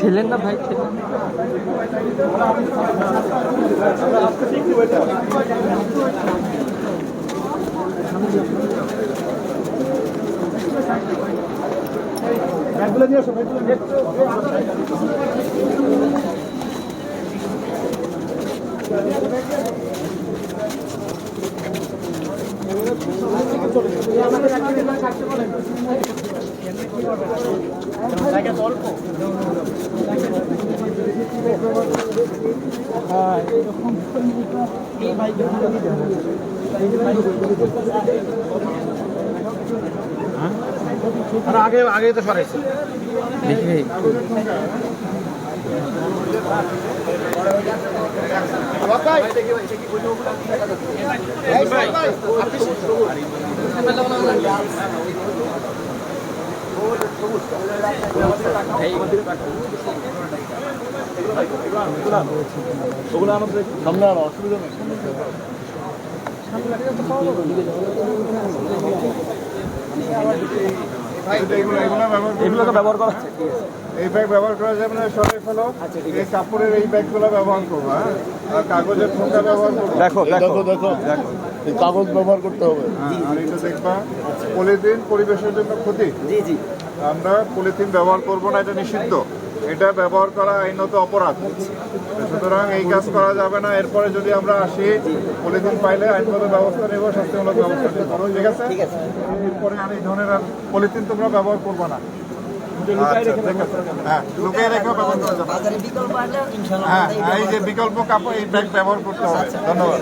ঠেলেন না ভাই, ঠেলেন। ব্যাগগুলো নিয়ে আসো, ব্যাগগুলো নিয়ে আগে আগে তো সরাইছে দেখি ওগুলো আমাদের সামনে আর অসুবিধা নেই। এগুলো তো ব্যবহার করা, এই ব্যাগ ব্যবহার করা যাবে না, সরাই ফেলো। এই কাপড়ের এই ব্যাগগুলো ব্যবহার করবো, হ্যাঁ, আর কাগজের ঠোঁটা ব্যবহার করবো। দেখো দেখো দেখো দেখো, এই কাগজ ব্যবহার করতে হবে। আর এটা দেখবা, পলিথিন পরিবেশের জন্য ক্ষতি। জি জি, আমরা পলিথিন ব্যবহার করব না, এটা নিষিদ্ধ। এটা ব্যবহার করা আইনত অপরাধ, সুতরাং এই কাজ করা যাবে না। এরপরে যদি আমরা আসি, পলিথিন পাইলে আইনগত ব্যবস্থা নেব, শাস্তিমূলক ব্যবস্থা নেব, ঠিক আছে? এরপরে আর এই ধরনের পলিথিন তোমরা ব্যবহার করবো না। হ্যাঁ, লুকিয়ে রেখেও ব্যবহার করা যাবে। হ্যাঁ, এই যে বিকল্প কাপড়, এই ব্যাগ ব্যবহার করতে হবে। ধন্যবাদ।